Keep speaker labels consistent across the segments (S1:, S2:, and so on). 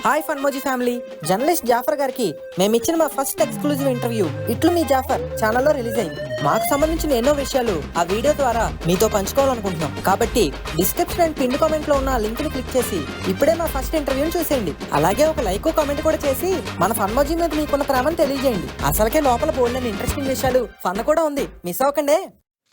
S1: Hi Funmoji family, journalist Zafar గారికి మేము ఇచ్చిన మా ఫస్ట్ ఎక్స్క్లూజివ్ ఇంటర్వ్యూ ఇట్లు మీ జాఫర్ ఛానల్లో రిలీజ్ అయింది. మాకు సంబంధించిన ఎన్నో విషయాలు ఆ వీడియో ద్వారా మీతో పంచుకోవాలనుకుంటున్నాం. కాబట్టి డిస్క్రిప్షన్ అండ్ పిన్ కామెంట్ లో ఉన్న లింక్ ని క్లిక్ చేసి ఇప్పుడే మా ఫస్ట్ ఇంటర్వ్యూని చూసేయండి. అలాగే ఒక లైక్ కామెంట్ కూడా చేసి మన ఫన్మోజీ మీద మీకున్న ప్రేమను తెలియజేయండి. అసలుకే లోపల బోల్డెన్ ఇంట్రెస్టింగ్ విషయాలు, ఫన్ కూడా ఉంది, మిస్ అవ్వకండి.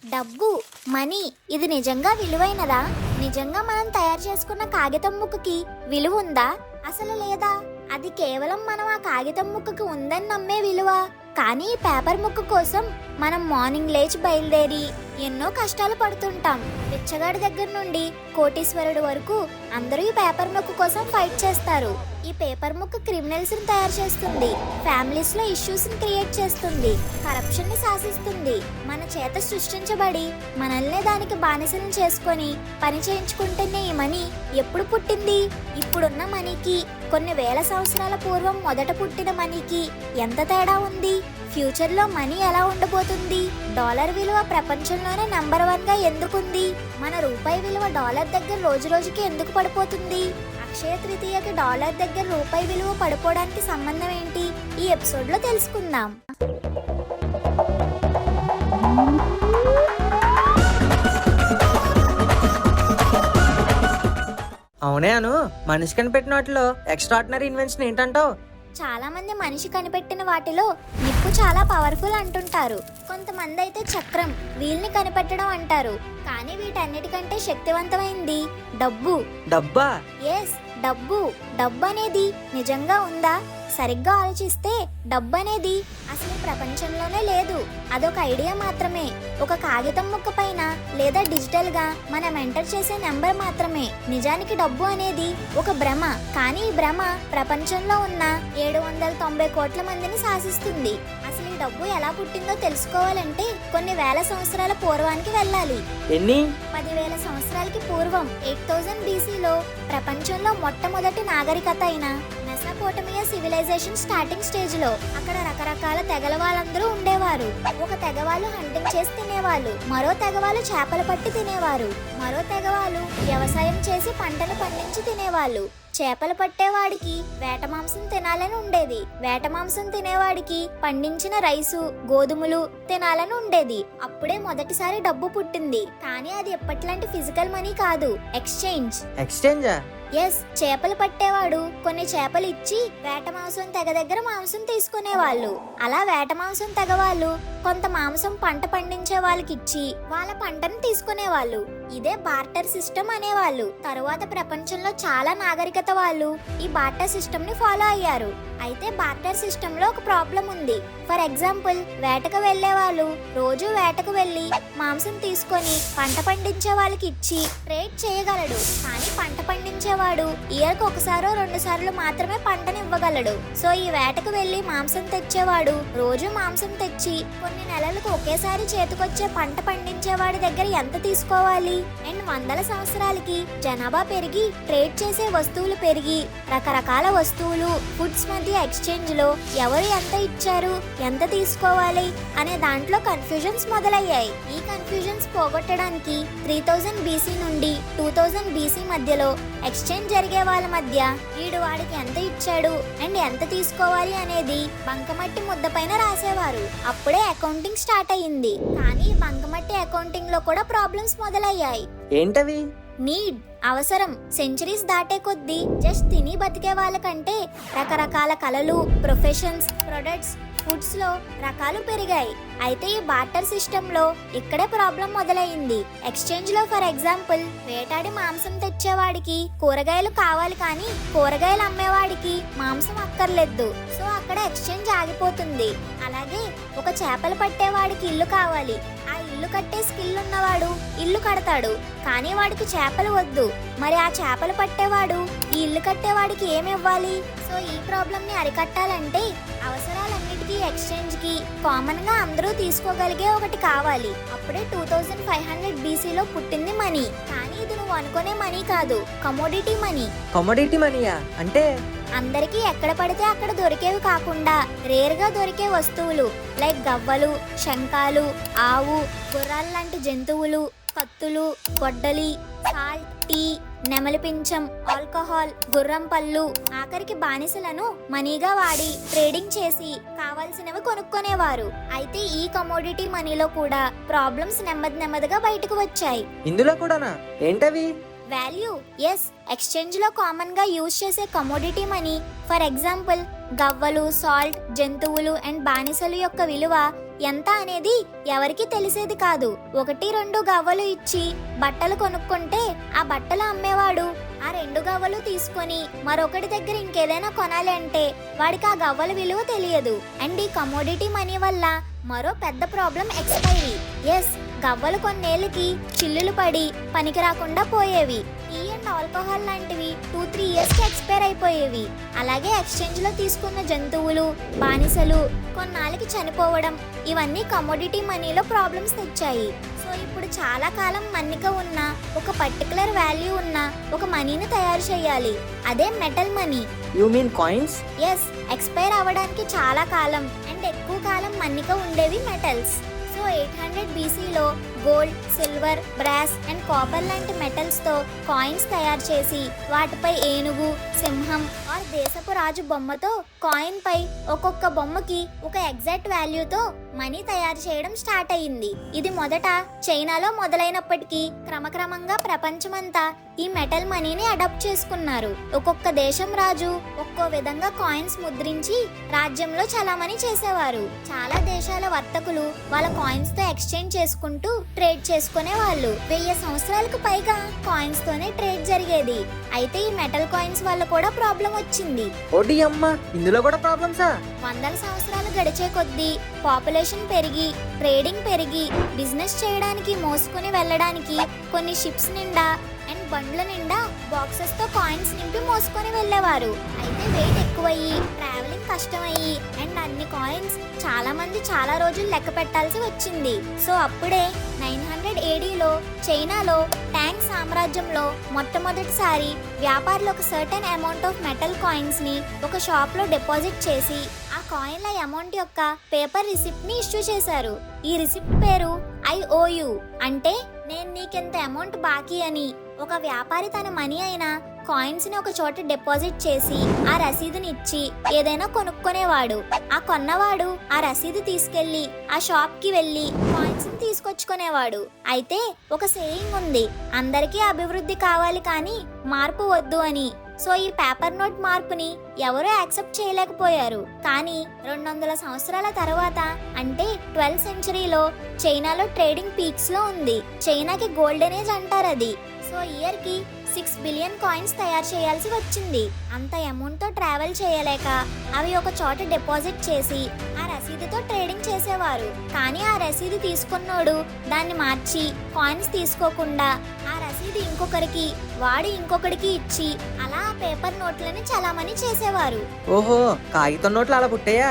S2: డబ్బు, మనీ, ఇది నిజంగా విలువైనదా? నిజంగా మనం తయారు చేసుకున్న కాగితం ముక్కకి విలువ ఉందా, అసలు లేదా? అది కేవలం మనం ఆ కాగితం ముక్కకి ఉందని నమ్మే విలువ. కానీ ఈ పేపర్ ముక్క కోసం మనం మార్నింగ్ లేచి బయలుదేరి ఎన్నో కష్టాలు పడుతుంటాం. బిచ్చగాడి దగ్గర నుండి కోటీశ్వరుడు వరకు అందరూ ఈ పేపర్ ముక్క కోసం ఫైట్ చేస్తారు. ఈ పేపర్ ముక్క క్రిమినల్స్ ని తయారు చేస్తుంది, ఫ్యామిలీస్ లో ఇష్యూస్ ని క్రియేట్ చేస్తుంది, కరప్షన్ ని శాసిస్తుంది. మన చేత సృష్టించబడి మనల్నే దానికి బానిసలను చేసుకొని పని చేయించుకుంటేనే ఈ మనీ ఎప్పుడు పుట్టింది? ఇప్పుడున్న మనీకి కొన్ని వేల సంవత్సరాల పూర్వం మొదట పుట్టిన మనీకి ఎంత తేడా ఉంది? ఫ్యూచర్ లో మనీ ఎలా ఉండబోతుంది? డాలర్ విలువ ప్రపంచంలోనే నంబర్ 1 గా ఎందుకుంది? మన రూపాయి విలువ డాలర్ దగ్గర రోజు రోజుకి ఎందుకు పడిపోతుంది? అక్షయ తృతీయకి డాలర్ దగ్గర రూపాయి విలువ పడిపోవడానికి సంబంధం ఏంటి? ఈ ఎపిసోడ్ లో తెలుసుకుందాం.
S1: అవునే అను, మనిషి కనిపెట్టిన వాటిలో ఎక్స్ట్రాడినరీ ఇన్వెన్షన్ ఏంటంటావు?
S2: చాలా మంది మనిషి కనిపెట్టిన వాటిలో నిప్పు చాలా పవర్ఫుల్ అంటుంటారు. కొంతమంది అయితే చక్రం, వీల్ని కనిపెట్టడం అంటారు. కానీ వీటన్నిటికంటే శక్తివంతమైంది డబ్బు.
S1: డబ్బా?
S2: ఎస్, డబ్బు. డబ్బు అనేది నిజంగా ఉందా? సరిగ్గా ఆలోచిస్తే డబ్బు అనేది అసలు ప్రపంచంలోనే లేదు. అదొక ఐడియా మాత్రమే. ఒక కాగితం ముక్క పైన లేదా డిజిటల్ గా మనం ఎంటర్ చేసే నెంబర్ మాత్రమే. నిజానికి డబ్బు అనేది ఒక భ్రమ. కానీ ఈ భ్రమ ప్రపంచంలో ఉన్న 790 కోట్ల మందిని శాసిస్తుంది. అసలు ఈ డబ్బు ఎలా పుట్టిందో తెలుసుకోవాలంటే కొన్ని వేల సంవత్సరాల పూర్వానికి వెళ్ళాలి.
S1: ఎన్ని?
S2: 10,000 సంవత్సరాలకి పూర్వం 8000 BCలో ప్రపంచంలో మొట్టమొదటి నాగరికత అయిన మెసోపోటమియా సివిలైజేషన్ స్టార్టింగ్ స్టేజ్ లో అక్కడ రకరకాల తెగల వాళ్ళందరూ ఉండేవారు. ఒక తెగవాళ్ళు హంటింగ్ చేసి తినేవాళ్ళు, మరో తెగవాళ్ళు చేపలు పట్టి తినేవారు, మరో తెగవాళ్ళు వ్యవసాయం చేసి పంటను పండించి తినేవాళ్ళు. చేపలు పట్టేవాడికి వేట మాంసం తినాలని ఉండేది, వేట మాంసం తినేవాడికి పండించిన రైసు గోధుమలు తినాలని ఉండేది. అప్పుడే మొదటిసారి డబ్బు పుట్టింది. కానీ అది ఎప్పట్లాంటి ఫిజికల్ మనీ కాదు, ఎక్స్చేంజ్.
S1: ఎక్స్చేంజా?
S2: ఎస్, చేపలు పట్టేవాడు కొన్ని చేపలు ఇచ్చి వేట మాంసం తెగ దగ్గర మాంసం తీసుకునేవాళ్ళు. అలా వేట మాంసం తెగ వాళ్ళు కొంత మాంసం పంట పండించే వాళ్ళకి ఇచ్చి వాళ్ళ పంటను తీసుకునేవాళ్ళు. ఇదే బార్టర్ సిస్టమ్ అనేవాళ్ళు. తరువాత ప్రపంచంలో చాలా నాగరికత వాళ్ళు ఈ బార్టర్ సిస్టమ్ ని ఫాలో అయ్యారు. అయితే బార్టర్ సిస్టమ్ లో ఒక ప్రాబ్లం ఉంది. ఫర్ ఎగ్జాంపుల్, వేటకు వెళ్లే వాళ్ళు రోజు వేటకు వెళ్లి మాంసం తీసుకొని పంట పండించే వాళ్ళకి ఇచ్చి ట్రేడ్ చేయగలడు. కానీ పంట పండించేవాడు ఇయర్కి ఒకసారో 2 సార్లు మాత్రమే పంటను ఇవ్వగలడు. సో ఈ వేటకు వెళ్లి మాంసం తెచ్చేవాడు రోజు మాంసం తెచ్చి కొన్ని నెలలకు ఒకేసారి చేతికొచ్చే పంట పండించేవాడి దగ్గర ఎంత తీసుకోవాలి? అండ్ వందల సంవత్సరాలకి జనాభా పెరిగి ట్రేడ్ చేసే వస్తువులు పెరిగి రకరకాల వస్తువులు ఫుడ్స్ మధ్య ఎక్స్చేంజ్ లో ఎవరు ఎంత ఇచ్చారు, ఎంత తీసుకోవాలి అనే దాంట్లో కన్ఫ్యూజన్స్ మొదలయ్యాయి. ఈ కన్ఫ్యూజన్స్ పోగొట్టడానికి 3000 BC నుండి 2000 BC మధ్యలో ఎక్స్చేంజ్ జరిగే వాళ్ళ మధ్య వీడు వాడికి ఎంత ఇచ్చాడు అండ్ ఎంత తీసుకోవాలి అనేది బంకమట్టి ముద్ద పైన రాసేవారు. అప్పుడే అకౌంటింగ్ స్టార్ట్ అయ్యింది. కానీ బంకమట్టి అకౌంటింగ్ లో కూడా ప్రాబ్లమ్స్ మొదలయ్యాయి.
S1: ఏంటవి?
S2: నీడ్, అవసరం. సెంచరీస్ దాటే కొద్దీ జస్ట్ తిని బతికే వాళ్ళకంటే రకరకాల కళలు, ప్రొఫెషన్స్, ప్రొడక్ట్స్, ఫుడ్స్ లో రకాలు పెరిగాయి. అయితే ఈ బార్టర్ సిస్టమ్ లో ఇక్కడే ప్రాబ్లం మొదలైంది. ఎక్స్చేంజ్ లో ఫర్ ఎగ్జాంపుల్, వేటాడి మాంసం తెచ్చేవాడికి కూరగాయలు కావాలి కానీ కూరగాయలు అమ్మేవాడికి మాంసం అక్కర్లేదు. సో అక్కడ ఎక్స్చేంజ్ ఆగిపోతుంది. అలాగే ఒక చేపలు పట్టేవాడికి ఇల్లు కావాలి, ఆ ఇల్లు కట్టే స్కిల్ ఉన్నవాడు ఇల్లు కడతాడు. కానీ వాడికి చేపలు వద్దు. మరి ఆ చేపలు పట్టేవాడు ఈ ఇల్లు కట్టేవాడికి ఏమి ఇవ్వాలి? సో ఈ ప్రాబ్లం ని అరికట్టాలంటే అవసరాలన్నిటికీ ఎక్స్చేంజ్ కి కామన్ గా అందరూ తీసుకోగలిగే ఒకటి కావాలి. అప్పుడే 2500 BCలో పుట్టింది మనీ. కానీ ఇది నువ్వు అనుకునే మనీ కాదు, కమోడిటీ మనీ.
S1: కమోడిటీ మనీయా అంటే?
S2: అందరికీ ఎక్కడ పడితే అక్కడ దొరికేవి కాకుండా రేర్ గా దొరికే వస్తువులు లైక్ గవ్వలు, శంఖాలు, ఆవు, గుర్రాలు లాంటి జంతువులు, కత్తులు, గొడ్డలి, సాల్ట్, టీ, నెమలి పింఛం, ఆల్కహాల్, గుర్రం పళ్ళు, ఆఖరికి బానిసలను మనీగా వాడి ట్రేడింగ్ చేసి కావాల్సినవి కొనుక్కునేవారు. అయితే ఈ కమోడిటీ మనీలో కూడా ప్రాబ్లమ్స్ నెమ్మదిగా బయటకు వచ్చాయి.
S1: ఇందులో కూడానా? ఏంటవి?
S2: వాల్యూ, ఎస్, ఎక్స్చేంజ్ లో కామన్ గా యూజ్ చేసే కమోడిటీ మనీ. ఫర్ ఎగ్జాంపుల్, గవ్వలు, సాల్ట్, జంతువులు అండ్ బానిసలు యొక్క విలువ ఎంత అనేది ఎవరికి తెలిసేది కాదు. 1-2 గవ్వలు ఇచ్చి బట్టలు కొనుక్కుంటే ఆ బట్టలు అమ్మేవాడు ఆ 2 గవ్వలు తీసుకొని మరొకటి దగ్గర ఇంకేదైనా కొనాలి అంటే వాడికి ఆ గవ్వల విలువ తెలియదు. అండ్ ఈ కమోడిటీ మనీ వల్ల మరో పెద్ద ప్రాబ్లం ఎక్స్పైరీ. ఎస్, గవ్వలు కొన్నేళ్ళకి చిల్లులు పడి పనికి రాకుండా పోయేవి. టీ అండ్ ఆల్కహాల్ లాంటివి 2-3 ఇయర్స్ కి ఎక్స్పైర్ అయిపోయేవి. అలాగే ఎక్స్చేంజ్ లో తీసుకున్న జంతువులు, బానిసలు కొన్నాళ్ళకి చనిపోవడం, ఇవన్నీ కమోడిటీ మనీలో ప్రాబ్లమ్స్ తెచ్చాయి. సో ఇప్పుడు చాలా కాలం మన్నిక ఉన్న ఒక పర్టికులర్ వాల్యూ ఉన్న ఒక మనీని తయారు చేయాలి. అదే metal money.
S1: You mean coins?
S2: Yes, expire అవ్వడానికి చాలా కాలం అండ్ ఎక్కువ కాలం మన్నిక ఉండేవి మెటల్స్. సో 800 BCలో gold, silver, brass and copper లాంటి మెటల్స్ తో కాయిన్స్ తయారు చేసి వాటిపై ఏనుగు, సింహం ఆర్ దేశపు రాజు బొమ్మతో కాయిన్ పై ఒక్కొక్క బొమ్మకి ఒక ఎగ్జాక్ట్ వాల్యూతో మనీ తయారు చేయడం స్టార్ట్ అయ్యింది. ఇది మొదట చైనాలో మొదలైనప్పటికీ క్రమక్రమంగా ప్రపంచమంతా ఈ మెటల్ మనీని అడాప్ట్ చేసుకున్నారు. ఒక్కొక్క దేశం రాజు ఒక్కో విధంగా కాయిన్స్ ముద్రించి రాజ్యంలో చలామణి చేసేవారు. చాలా దేశాల వర్తకులు వాళ్ళ కాయిన్స్ తో ఎక్స్చేంజ్ చేసుకుంటూ ట్రేడ్ చేసుకునే వాళ్ళు. 1000 సంవత్సరాలకు పైగా కాయిన్స్ తోనే ట్రేడ్ జరిగేది. అయితే ఈ మెటల్ కాయిన్స్ వల్ల కూడా ప్రాబ్లం వచ్చింది.
S1: ఓడి అమ్మ, ఇందులో కూడా ప్రాబ్లమ్సా?
S2: 100 సంవత్సరాలు గడిచే కొద్దీ పాపులేషన్ పెరిగి, ట్రేడింగ్ పెరిగి, బిజినెస్ చేయడానికి మోసుకుని వెళ్ళడానికి కొన్ని షిప్స్ నిండా అండ్ బండ్ల నిండా బాక్సెస్ తో కాయిన్స్ నింపి మోసుకొని వెళ్ళేవారు. అయితే వెయిట్ ఎక్కువయ్యి, ట్రావెలింగ్ కష్టమయ్యి అండ్ అన్ని కాయిన్స్ చాలా మంది చాలా రోజులు లెక్క పెట్టాల్సి వచ్చింది. సో అప్పుడే 900 ADలో చైనాలో ట్యాంగ్ సామ్రాజ్యంలో మొట్టమొదటిసారి వ్యాపారులు ఒక certain amount of metal coins ని ఒక షాప్ లో డిపాజిట్ చేసి ఆ కాయిన్ల అమౌంట్ యొక్క పేపర్ రిసిప్ట్ ని ఇష్యూ చేశారు. ఈ రిసిప్ట్ పేరు IOU, అంటే నేను నీకెంత అమౌంట్ బాకీ అని. ఒక వ్యాపారి తన మనీ అయిన కాయిన్స్ ని ఒక చోట డిపాజిట్ చేసి ఆ రసీదుని ఇచ్చి ఏదైనా కొనుక్కునేవాడు. ఆ కొన్నవాడు ఆ రసీదు తీసుకెళ్లి ఆ షాప్ కి వెళ్లి కాయిన్స్ ని తీసుకొచ్చుకునేవాడు. అయితే ఒక సేయింగ్ ఉంది, అందరికీ అభివృద్ధి కావాలి కానీ మార్పు వద్దు అని. సో ఈ పేపర్ నోట్ మార్పుని ఎవరూ యాక్సెప్ట్ చేయలేకపోయారు. కానీ 200 సంవత్సరాల తర్వాత అంటే 12th సెంచరీలో చైనాలో ట్రేడింగ్ పీక్స్ లో ఉంది. చైనాకి గోల్డెన్ ఏజ్ అంటారు అది. సో ఇయర్ కి 6 బిలియన్ కాయిన్స్ తయారు చేయాల్సి వచ్చింది. అంత అమౌంట్ తో ట్రావెల్ చేయలేక అవి ఒక చోట డిపాజిట్ చేసి ఆ రసీదుతో ట్రేడింగ్ చేసేవారు. కానీ ఆ రసీదు తీసుకున్నోడు దాన్ని మార్చి కాయిన్స్ తీసుకోకుండా ఆ రసీదు ఇంకొకరికి, వాడు ఇంకొకరికి ఇచ్చి అలా ఆ పేపర్ నోట్లని చలామణి చేసేవారు.
S1: ఓహో, కాగితం నోట్లు అలా పుట్టాయా?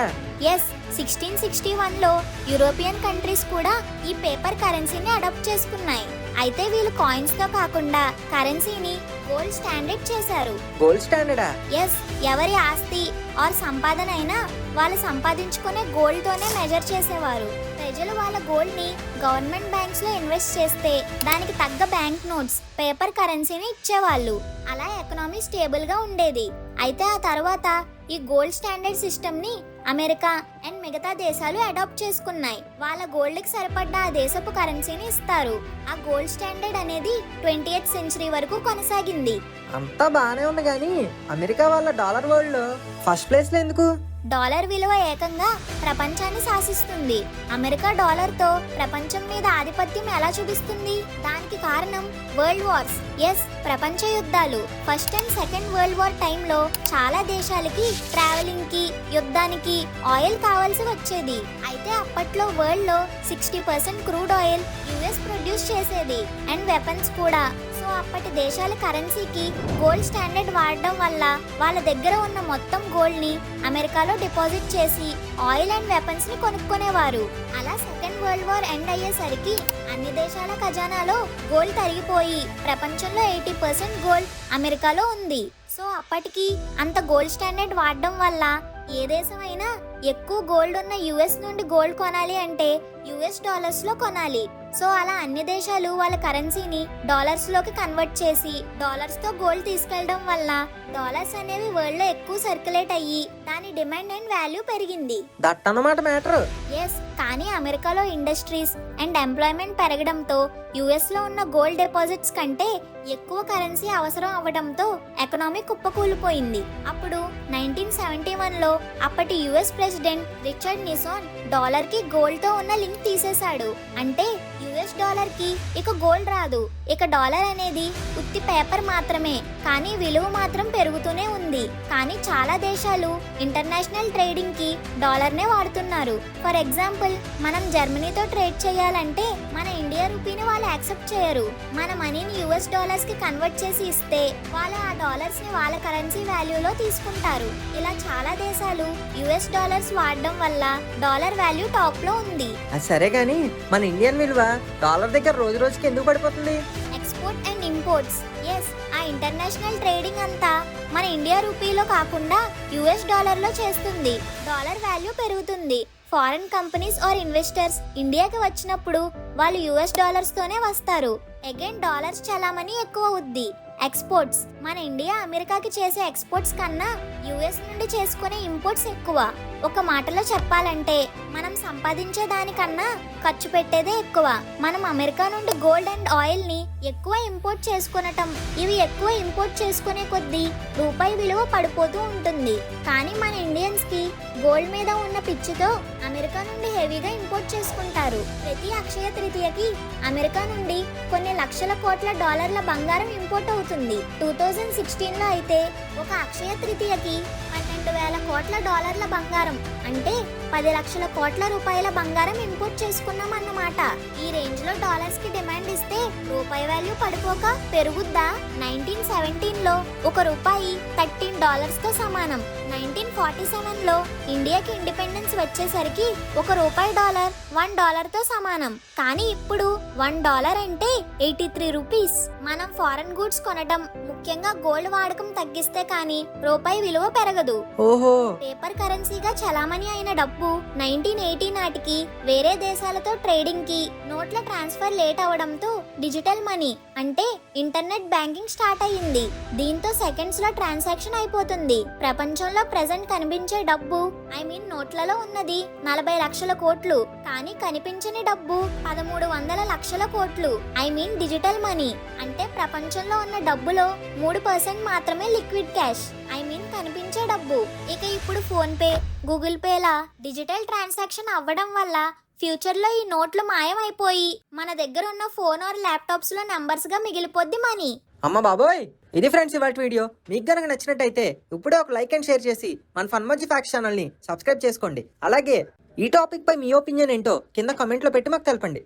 S2: ఎస్, 1661లో యూరోపియన్ కంట్రీస్ కూడా ఈ పేపర్ కరెన్సీని అడాప్ట్ చేసుకున్నాయి. అయితే వీళ్ళు కాయిన్స్ తో కాకుండా కరెన్సీని గోల్డ్ స్టాండర్డ్ చేశారు.
S1: గోల్డ్ స్టాండర్డా?
S2: ఎస్, ఎవరి ఆస్తి ఆర్ సంపాదన అయినా వాళ్ళు సంపాదించుకునే గోల్డ్ తోనే మెజర్ చేసేవారు. ప్రజలు వాళ్ళ గోల్డ్ ని గవర్నమెంట్ బ్యాంక్స్ లో ఇన్వెస్ట్ చేస్తే దానికి తగ్గ బ్యాంక్ నోట్స్, పేపర్ కరెన్సీని ఇచ్చేవాళ్ళు. అలా ఎకనామీ స్టేబుల్ గా ఉండేది. అయితే ఆ తర్వాత ఈ గోల్డ్ స్టాండర్డ్ సిస్టమ్ ని అమెరికా అండ్ మిగతా దేశాలు అడాప్ట్ చేసుకున్నాయి. వాళ్ళ గోల్డ్ కి సరిపడ్డ ఆ దేశపు కరెన్సీని ఇస్తారు. ఆ గోల్డ్ స్టాండర్డ్ అనేది 20th సెంచరీ వరకు కొనసాగింది.
S1: అంతా బానే ఉంది కానీ అమెరికా వాళ్ళ డాలర్ వరల్డ్ లో ఫస్ట్ ప్లేస్ లో ఎందుకు?
S2: డాలర్ విలువ ఏకంగా ప్రపంచాన్ని శాసిస్తుంది. అమెరికా డాలర్ తో ప్రపంచం మీద ఆధిపత్యం ఎలా చూపిస్తుంది? దానికి కారణం వరల్డ్ వార్స్. ఎస్, ప్రపంచ యుద్ధాలు. First and second world war టైంలో చాలా దేశాలకి ట్రావెలింగ్ కి, యుద్ధానికి ఆయిల్ కావాల్సి వచ్చేది. అయితే అప్పట్లో వరల్డ్ లో 60% క్రూడ్ ఆయిల్ యుఎస్ ప్రొడ్యూస్ చేసేది అండ్ వెపన్స్ కూడా. సో అప్పటి దేశాల కరెన్సీకి గోల్డ్ స్టాండర్డ్ వాడడం వల్ల వాళ్ళ దగ్గర ఉన్న మొత్తం గోల్డ్ ని అమెరికాలో డిపాజిట్ చేసి ఆయిల్ అండ్ వెపన్స్ ని కొనుక్కునేవారు. అలా సెకండ్ వరల్డ్ వార్ ఎండ్ అయ్యేసరికి అన్ని దేశాల ఖజానాలో గోల్డ్ తరిగిపోయి ప్రపంచంలో 80% గోల్డ్ అమెరికాలో ఉంది. సో అప్పటికి అంత గోల్డ్ స్టాండర్డ్ వాడడం వల్ల ఏ దేశమైనా ఎక్కువ గోల్డ్ ఉన్న యుఎస్ నుండి గోల్డ్ కొనాలి అంటే US డాలర్స్ లో కొనాలి. సో అలా అన్ని దేశాలు వాళ్ళ కరెన్సీని డాలర్స్ లోకి కన్వర్ట్ చేసి డాలర్స్ తో గోల్డ్ తీసుకెళ్లడం వల్ల డాలర్స్ అనేవి వరల్డ్ లో ఎక్కువ సర్క్యులేట్ అయ్యి దాని డిమాండ్ అండ్ వాల్యూ పెరిగింది.
S1: దట్ అన్నమాట మ్యాటర్.
S2: ఎస్, కానీ అమెరికాలో ఇండస్ట్రీస్ అండ్ ఎంప్లాయ్మెంట్ పెరగడంతో యుఎస్ లో ఉన్న గోల్డ్ డిపాజిట్స్ కంటే ఎక్కువ కరెన్సీ అవసరం అవ్వడంతో ఎకనామీ కుప్పకూలిపోయింది. అప్పుడు 1971 లో అప్పటి US president Richard Nixon dollar కి గోల్డ్ తో ఉన్న లింక్ తీసేశాడు. అంటే యుఎస్ డాలర్ కి ఇక గోల్డ్ రాదు, ఇక డాలర్ అనేది ఉత్తి పేపర్ మాత్రమే, కానీ విలువ మాత్రం పెరుగుతూనే ఉంది. కానీ చాలా దేశాలు ఇంటర్నేషనల్ ట్రేడింగ్ కి డాలర్ నే వాడుతున్నారు. ఫర్ ఎగ్జాంపుల్, మనం జర్మనీతో ట్రేడ్ చేయాలంటే మన ఇండియా రూపీని వాళ్ళు యాక్సెప్ట్ చేయరు. మన మనీని యుఎస్ డాలర్స్ కి కన్వర్ట్ చేసి ఇస్తే వాళ్ళు ఆ డాలర్స్ ని వాళ్ళ కరెన్సీ వాల్యూలో తీసుకుంటారు. ఇలా చాలా దేశాలు యుఎస్ డాలర్స్ వాడడం వల్ల డాలర్ వాల్యూ టాప్ లో ఉంది.
S1: సరే గానీ మన ఇండియన్ విలువ డాలర్ దగ్గర రోజు రోజుకి ఎందుకు పడిపోతుంది?
S2: Export and imports. ఎస్, ఆ ఇంటర్నేషనల్ ట్రేడింగ్ అంతా మన ఇండియా రూపీలో కాకుండా యుఎస్ డాలర్ లో చేస్తుంది. డాలర్ వాల్యూ పెరుగుతుంది. ఫారెన్ కంపెనీస్ ఆర్ ఇన్వెస్టర్స్ ఇండియాకి వచ్చినప్పుడు వాళ్ళు యుఎస్ డాలర్స్ తోనే వస్తారు. అగైన్ డాలర్స్ చలామణి ఎక్కువ అవుద్ది. ఎక్స్పోర్ట్స్, మన ఇండియా అమెరికాకి చేసే ఎక్స్పోర్ట్స్ కన్నా యుఎస్ నుండి చేసుకునే ఇంపోర్ట్స్ ఎక్కువ. ఒక మాటలో చెప్పాలంటే మనం సంపాదించే దానికన్నా ఖర్చు పెట్టేదే ఎక్కువ. మనం అమెరికా నుండి గోల్డ్ అండ్ ఆయిల్ ని ఎక్కువ ఇంపోర్ట్ చేసుకునటం, ఇవి ఎక్కువ ఇంపోర్ట్ చేసుకునే కొద్దీ రూపాయి విలువ పడిపోతూ ఉంటుంది. కానీ మన ఇండియన్స్ కి గోల్డ్ మీద ఉన్న పిచ్చితో అమెరికా నుండి హెవీగా ఇంపోర్ట్ చేసుకుంటారు. ప్రతి అక్షయ తృతీయకి అమెరికా నుండి కొన్ని లక్షల కోట్ల డాలర్ల బంగారం ఇంపోర్ట్ అవుతుంది. 2016 లో అయితే ఒక అక్షయ తృతీయకి 12,000 కోట్ల డాలర్ల బంగారం, అంటే 10 లక్షల కోట్ల రూపాయల బంగారం ఇంపోర్ట్ చేసుకున్నాం అన్నమాట. ఈ రేంజ్ లో డాలర్స్ కి డిమాండ్ ఇస్తే రూపాయి వాల్యూ పడిపోక పెరుగుద్దా? 1917 లో ఒక రూపాయి $13 తో సమానం. 1947 లో ఇండియాకి ఇండిపెండెన్స్ వచ్చేసరికి ఒక రూపాయి డాలర్ $1 తో సమానం. కానీ ఇప్పుడు $1 అంటే 83 రూపీస్. మనం ఫారెన్ గూడ్స్ కొనటం, ముఖ్యంగా గోల్డ్ వాడకం తగ్గిస్తే కానీ రూపాయి విలువ పెరగదు.
S1: ఓహో,
S2: పేపర్ కరెన్సీగా చలామణి అయిన డబ్బు 1980 నాటికి వేరే దేశాలతో ట్రేడింగ్ కి నోట్ల ట్రాన్స్ఫర్ లేట్ అవడంతో డిజిటల్ మనీ అంటే ఇంటర్నెట్ బ్యాంకింగ్ స్టార్ట్ అయ్యింది. దీంతో సెకండ్స్ లో ట్రాన్సాక్షన్ అయిపోతుంది. ప్రపంచంలో ప్రెజెంట్ కనిపించే డబ్బు నోట్లలో ఉన్నది 40 లక్షల కోట్లు, కానీ కనిపించని డబ్బు 1300 లక్షల కోట్లు. డిజిటల్ మనీ అంటే ప్రపంచంలో ఉన్న డబ్బులో 3% మాత్రమే లిక్విడ్ క్యాష్, కనిపించే డబ్బు. ఇక ఇప్పుడు phone pay, Google పేలా digital transaction అవ్వడం వల్ల ఫ్యూచర్ లో ఈ నోట్లు మాయమైపోయి మన దగ్గర ఉన్న ఫోన్ ఆర్ ల్యాప్టాప్స్ లో నంబర్స్ గా మిగిలిపోద్ది మనీ.
S1: అమ్మ బాబోయ్, ఇది ఫ్రెండ్స్ ఇవాళ వీడియో. మీకు గనక నచ్చినట్టయితే ఇప్పుడే ఒక లైక్ అండ్ షేర్ చేసి మన ఫన్మోజీ ఫ్యాక్ట్స్ ఛానల్ ని సబ్స్క్రైబ్ చేసుకోండి. అలాగే ఈ టాపిక్ పై మీ ఒపీనియన్ ఏంటో కింద కామెంట్ లో పెట్టి మాకు తెలపండి.